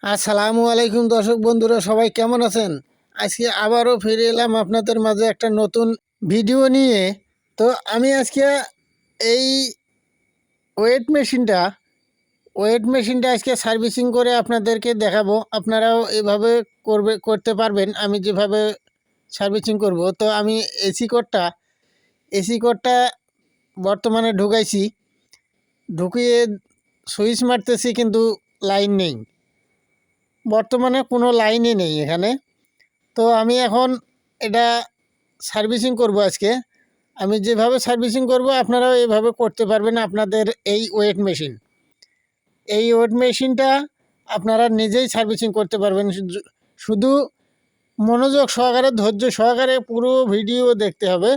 আসসালামু আলাইকুম দর্শক বন্ধুরা, সবাই কেমন আছেন? আজকে আবারও ফিরে এলাম আপনাদের মাঝে একটা নতুন ভিডিও নিয়ে। তো আমি আজকে এই ওয়েট মেশিনটা আজকে সার্ভিসিং করে আপনাদেরকে দেখাবো। আপনারাও এভাবে করতে পারবেন আমি যেভাবে সার্ভিসিং করব। তো আমি এসি কোডটা বর্তমানে ঢুকিয়ে সুইচ মারতেছি, কিন্তু লাইন নেই। বর্তমানে কোনো লাইনই নেই এখানে। তো আমি এখন এটা সার্ভিসিং করব আজকে। আমি যেভাবে সার্ভিসিং করব আপনারাও এইভাবে করতে পারবেন। আপনাদের এই ওয়েট মেশিনটা আপনারা নিজেই সার্ভিসিং করতে পারবেন। শুধু মনোযোগ সহকারে, ধৈর্য সহকারে পুরো ভিডিও দেখতে হবে,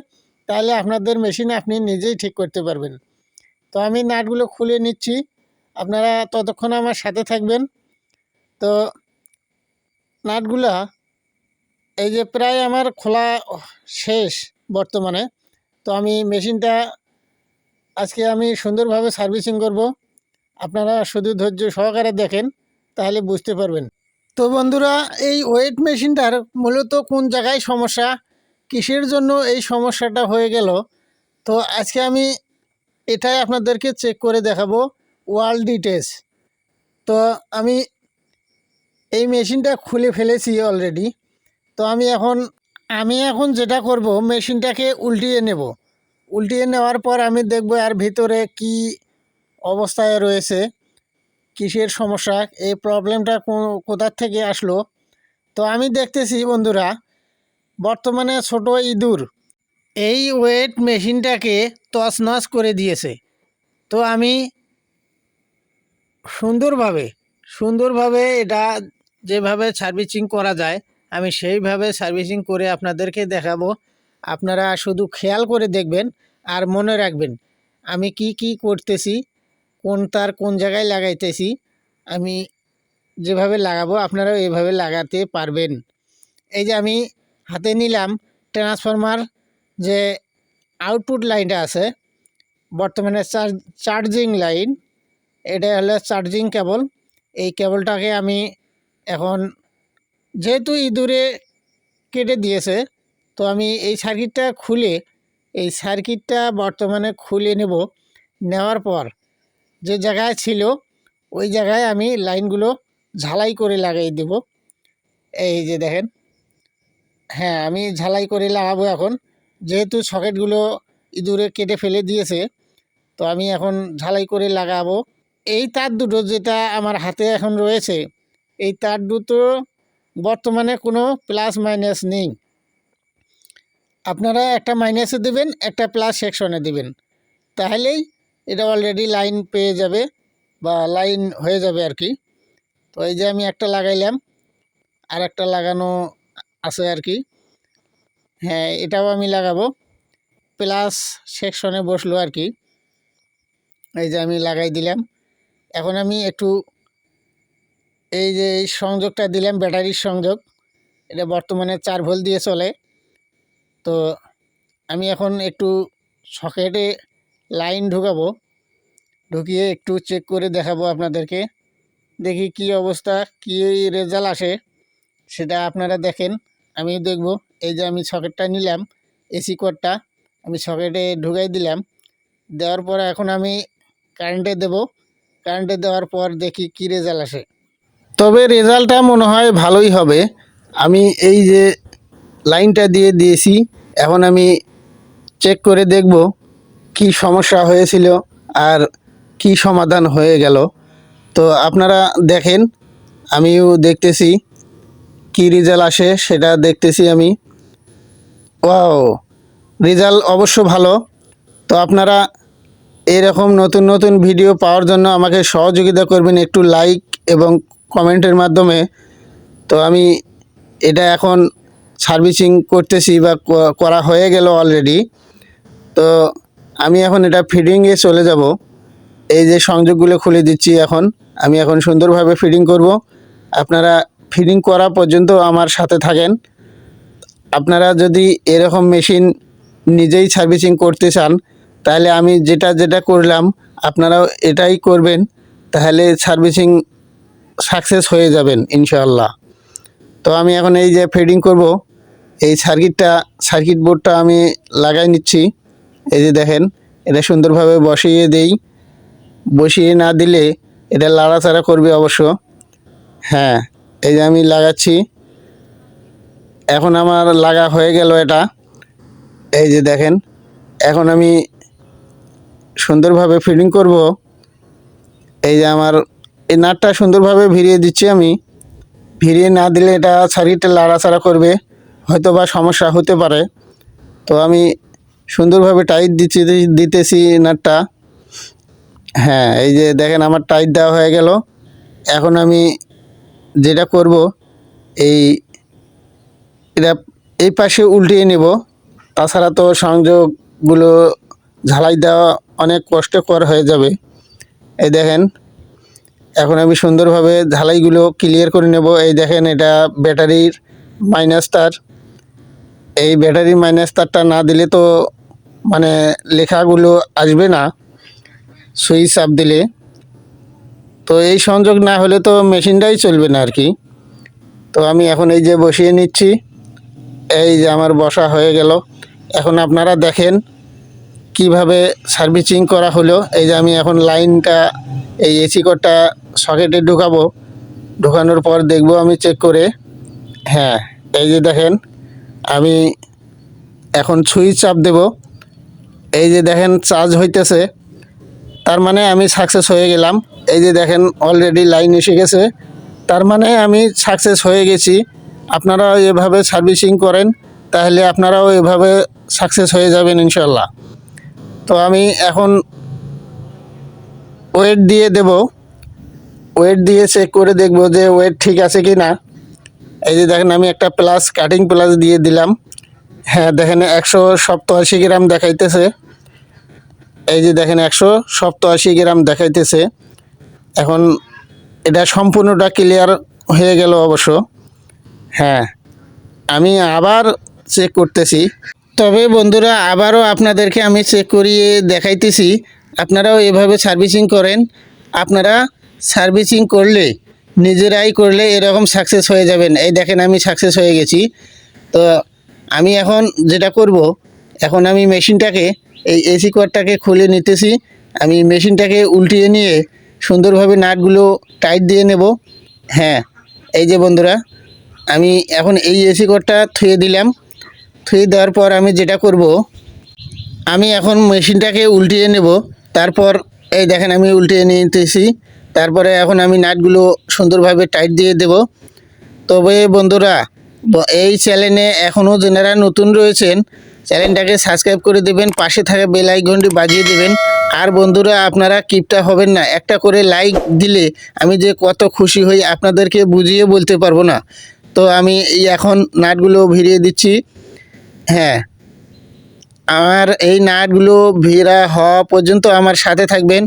তাহলে আপনাদের মেশিন আপনি নিজেই ঠিক করতে পারবেন। তো আমি নাটগুলো খুলে নিচ্ছি, আপনারা ততক্ষণ আমার সাথে থাকবেন। তো নাটগুলা এই যে প্রায় আমার খোলা শেষ বর্তমানে। তো আমি মেশিনটা আজকে আমি সুন্দরভাবে সার্ভিসিং করব। আপনারা শুধু ধৈর্য সহকারে দেখেন, তাহলে বুঝতে পারবেন। তো বন্ধুরা, এই ওয়েট মেশিনটার মূলত কোন জায়গায় সমস্যা, কিসের জন্য এই সমস্যাটা হয়ে গেল, তো আজকে আমি এটাই আপনাদেরকে চেক করে দেখাবো, ওয়াল ডিটেলস। তো আমি এই মেশিনটা খুলে ফেলেছি অলরেডি। তো আমি এখন যেটা করব, মেশিনটাকে উল্টিয়ে নেওয়ার পর আমি দেখব এর ভিতরে কি অবস্থায় রয়েছে, কিসের সমস্যা, এই প্রবলেমটা কোথা থেকে আসলো। তো আমি দেখতেছি বন্ধুরা, বর্তমানে ছোট ইঁদুর এই ওয়েট মেশিনটাকে তছনছ করে দিয়েছে। তো আমি সুন্দরভাবে এটা যেভাবে সার্ভিসিং করা যায় আমি সেইভাবে সার্ভিসিং করে আপনাদেরকে দেখাবো। আপনারা শুধু খেয়াল করে দেখবেন আর মনে রাখবেন আমি কি করতেছি, কোন তার কোন জায়গায় লাগাইতেছি। আমি যেভাবে লাগাবো আপনারাও এভাবে লাগাতে পারবেন। এই যে আমি হাতে নিলাম ট্রান্সফরমার, যে আউটপুট লাইনটা আছে বর্তমানে চার্জিং লাইন, এটা হলো চার্জিং কেবল। এই কেবলটাকে আমি এখন, যেহেতু ইঁদুরে কেটে দিয়েছে, তো আমি এই সার্কিটটা বর্তমানে খুলে নেওয়ার পর যে জায়গায় ছিল ওই জায়গায় আমি লাইনগুলো ঝালাই করে লাগাই দেব। এই যে দেখেন, হ্যাঁ আমি ঝালাই করে লাগাবো এখন, যেহেতু সকেটগুলো ইঁদুরে কেটে ফেলে দিয়েছে। তো আমি এখন ঝালাই করে লাগাবো। এই তার দুটো যেটা আমার হাতে এখন রয়েছে, এই তার দুটো বর্তমানে কোনো প্লাস মাইনাস নেই। আপনারা একটা মাইনাসে দেবেন, একটা প্লাস সেকশনে দেবেন, তাহলেই এটা অলরেডি লাইন পেয়ে যাবে বা লাইন হয়ে যাবে আর কি। তো এই যে আমি একটা লাগাইলাম, আর একটা লাগানো আছে আর কি। হ্যাঁ, এটাও আমি লাগাবো, প্লাস সেকশনে বসলো আর কি। এই যে আমি লাগাই দিলাম। এখন আমি একটু এই যে এই সংযোগটা দিলাম, ব্যাটারির সংযোগ, এটা বর্তমানে 4 ভোল্ট দিয়ে চলে। তো আমি এখন একটু সকেটে লাইন ঢুকিয়ে একটু চেক করে দেখাবো আপনাদেরকে। দেখি কি অবস্থা, কি রেজাল্ট আসে সেটা আপনারা দেখেন, আমিও দেখব। এই যে আমি সকেটটা নিলাম, এসি কোডটা আমি সকেটে ঢুকাই দিলাম। দেওয়ার পর এখন আমি কারেন্টে দেওয়ার পর দেখি কি রেজাল্ট আসে। তবে রেজাল্টটা মনে হয় ভালোই হবে। আমি এই যে লাইনটা দিয়েছি, এখন আমি চেক করে দেখব কি সমস্যা হয়েছিল আর কি সমাধান হয়ে গেল। তো আপনারা দেখেন, আমিও দেখতেছি কি রেজাল্ট আসে, সেটা দেখতেছি আমি। ওয়াও, রেজাল্ট অবশ্য ভালো। তো আপনারা এরকম নতুন নতুন ভিডিও পাওয়ার জন্য আমাকে সহযোগিতা করবেন একটু লাইক এবং কমেন্টের মাধ্যমে। তো আমি এটা এখন সার্ভিসিং করতেছি বা করা হয়ে গেল অলরেডি। তো আমি এখন এটা ফিডিংয়ে চলে যাব। এই যে সংযোগগুলো খুলে দিচ্ছি, আমি এখন সুন্দরভাবে ফিডিং করব। আপনারা ফিডিং করা পর্যন্ত আমার সাথে থাকেন। আপনারা যদি এরকম মেশিন নিজেই সার্ভিসিং করতে চান, তাহলে আমি যেটা করলাম আপনারাও এটাই করবেন, তাহলে সার্ভিসিং সাকসেস হয়ে যাবেন ইনশাআল্লাহ। তো আমি এখন এই যে ফিডিং করব, এই সার্কিট বোর্ডটা আমি লাগাই নিচ্ছি। এই যে দেখেন, এটা সুন্দরভাবে বসিয়ে দেই। বসিয়ে না দিলে এটা লাড়াচাড়া করবে অবশ্য। হ্যাঁ, এই যে আমি লাগাচ্ছি। এখন আমার লাগা হয়ে গেল এটা। এই যে দেখেন, এখন আমি সুন্দরভাবে ফিডিং করব। এই যে আমার এই নাটটা সুন্দরভাবে ভিড়িয়ে দিচ্ছি আমি। ভিড়িয়ে না দিলে এটা সার্কিটটা লাড়াচাড়া করবে, হয়তো বা সমস্যা হতে পারে। তো আমি সুন্দরভাবে টাইট দিতেছি নাটটা। হ্যাঁ, এই যে দেখেন আমার টাইট দেওয়া হয়ে গেল। এখন আমি যেটা করব, এই এটা এই পাশে উল্টিয়ে নেব। তাছাড়া তো সংযোগগুলো ঝালাই দেওয়া অনেক কষ্টকর হয়ে যাবে। এই দেখেন, এখন আমি সুন্দরভাবে ঝালাইগুলো ক্লিয়ার করে নেব। এই দেখেন, এটা ব্যাটারির মাইনাস তার। এই ব্যাটারির মাইনাস তারটা না দিলে তো মানে লেখাগুলো আসবে না সুইচ চাপ দিলে। তো এই সংযোগ না হলে তো মেশিনটাই চলবে না আর কি। তো আমি এখন এই যে বসিয়ে নিচ্ছি। এই যে আমার বসা হয়ে গেল। এখন আপনারা দেখেন কিভাবে সার্ভিসিং করা হলো। এই যে আমি এখন লাইনটা, এই এসি কর্ডটা সকেটে ঢুকাবো। ঢোকানোর পর দেখব আমি চেক করে। হ্যাঁ, এই যে দেখেন, আমি এখন সুইচ চাপ দেব। এই যে দেখেন চার্জ হইতেছে, তার মানে আমি সাকসেস হয়ে গেলাম। এই যে দেখেন অলরেডি লাইন এসে গেছে, তার মানে আমি সাকসেস হয়ে গেছি। আপনারাও এভাবে সার্ভিসিং করেন, তাহলে আপনারাও এভাবে সাকসেস হয়ে যাবেন ইনশাল্লাহ। তো আমি এখন ওয়েট দিয়ে দেব। ওয়েট দিয়ে চেক করে দেখব যে ওয়েট ঠিক আছে কি না। এই যে দেখেন, আমি একটা প্লাস, কাটিং প্লাস দিয়ে দিলাম। হ্যাঁ, দেখেন 187 গ্রাম দেখাইতেছে। এই যে দেখেন 187 গ্রাম দেখাইতেছে। এখন এটা সম্পূর্ণটা ক্লিয়ার হয়ে গেল অবশ্য। হ্যাঁ, আমি আবার চেক করতেছি। তবে বন্ধুরা, আবারও আপনাদেরকে আমি চেক করিয়ে দেখাইতেছি। আপনারাও এভাবে সার্ভিসিং করেন। আপনারা সার্ভিসিং করলে, নিজেরাই করলে এরকম সাকসেস হয়ে যাবেন। এই দেখেন আমি সাকসেস হয়ে গেছি। তো আমি এখন যেটা করব, এখন আমি মেশিনটাকে, এই এসি কর্ডটাকে খুলে নিতেছি। আমি মেশিনটাকে উল্টিয়ে নিয়ে সুন্দরভাবে নাটগুলো টাইট দিয়ে নেব। হ্যাঁ, এই যে বন্ধুরা, আমি এখন এই এসি কর্ডটা থুয়ে দিলাম। থুয়ে দেওয়ার পর আমি যেটা করব, আমি এখন মেশিনটাকে উল্টিয়ে নেব। তারপর এই দেখেন আমি উল্টিয়ে নিতেছি। তারপরে এখন আমি নাটগুলো সুন্দরভাবে টাইট দিয়ে দেব। তবে বন্ধুরা, এই চ্যানেলে এখনও যারা নতুন রয়েছেন, চ্যানেলটাকে সাবস্ক্রাইব করে দেবেন, পাশে থাকা বেল আইকনটি বাজিয়ে দেবেন। আর বন্ধুরা, আপনারা কিপটা হবেন না, একটা করে লাইক দিলে আমি যে কত খুশি হই আপনাদেরকে বুঝিয়ে বলতে পারবো না। তো আমি এখন নাটগুলো ভিড়িয়ে দিচ্ছি। হ্যাঁ, আমার এই নাটগুলো ভিড়া হওয়া পর্যন্ত আমার সাথে থাকবেন।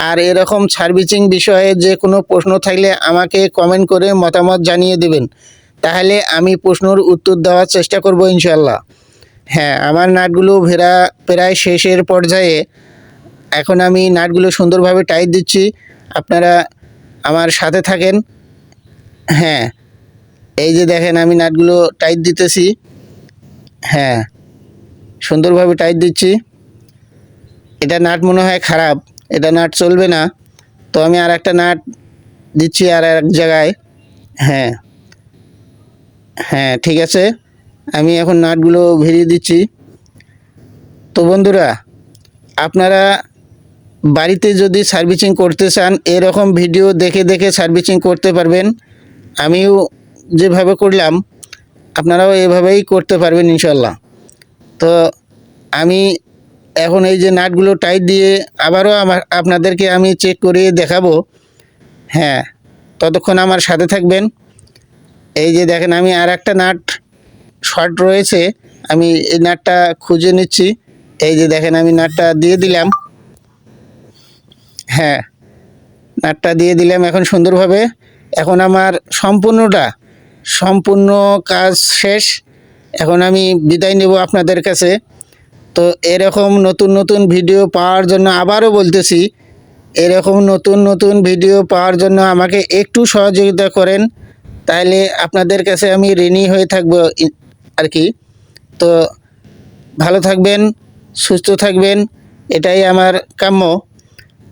আর এরকম সার্ভিসিং বিষয়ে যে কোনো প্রশ্ন থাকলে আমাকে কমেন্ট করে মতামত জানিয়ে দেবেন, তাহলে আমি প্রশ্নের উত্তর দেওয়ার চেষ্টা করব ইনশাল্লাহ। হ্যাঁ, আমার নাটগুলো ভেড়া প্রায় শেষের পর্যায়ে। এখন আমি নাটগুলো সুন্দরভাবে টাইট দিচ্ছি, আপনারা আমার সাথে থাকেন। হ্যাঁ, এই যে দেখেন আমি নাটগুলো টাইট দিতেছি। হ্যাঁ, সুন্দরভাবে টাইট দিচ্ছি। এটা নাট মনে হয় খারাপ, এটা নাট চলবে না। তো আমি আর একটা নাট দিচ্ছি আর এক জায়গায়। হ্যাঁ হ্যাঁ, ঠিক আছে, আমি এখন নাটগুলো ভিড়িয়ে দিচ্ছি। তো বন্ধুরা, আপনারা বাড়িতে যদি সার্ভিসিং করতে চান, এরকম ভিডিও দেখে দেখে সার্ভিসিং করতে পারবেন। আমিও যেভাবে করলাম আপনারাও এভাবেই করতে পারবেন ইনশাল্লাহ। তো আমি এখন এই যে নাটগুলো টাইট দিয়ে আবারও আপনাদেরকে আমি চেক করিয়ে দেখাবো। হ্যাঁ, ততক্ষণ আমার সাথে থাকবেন। এই যে দেখেন আমি আর একটা নাট শর্ট রয়েছে, আমি এই নাটটা খুঁজে নিচ্ছি। এই যে দেখেন আমি নাটটা দিয়ে দিলাম। হ্যাঁ, নাটটা দিয়ে দিলাম এখন সুন্দরভাবে। এখন আমার সম্পূর্ণ কাজ শেষ। এখন আমি বিদায় নেব আপনাদের কাছে। তো এরকম নতুন নতুন ভিডিও পাওয়ার জন্য আবারও বলতেছি, এরকম নতুন নতুন ভিডিও পাওয়ার জন্য আমাকে একটু সহযোগিতা করেন, তাহলে আপনাদের কাছে আমি ঋণী হয়ে থাকবো আর কি। তো ভালো থাকবেন, সুস্থ থাকবেন, এটাই আমার কাম্য।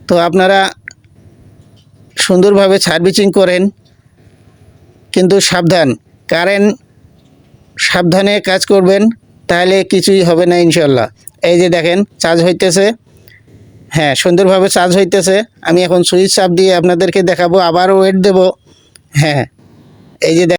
তো আপনারা সুন্দরভাবে সার্ভিসিং করেন, কিন্তু সাবধান, কারেন্ট সাবধানে কাজ করবেন, তাহলে কিছুই হবে না ইনশাল্লাহ। এই যে দেখেন চার্জ হইতেছে, হ্যাঁ সুন্দরভাবে চার্জ হইতেছে। আমি এখন সুইচ চাপ দিয়ে আপনাদেরকে দেখাবো, আবার ওয়েট দেব। হ্যাঁ এই যে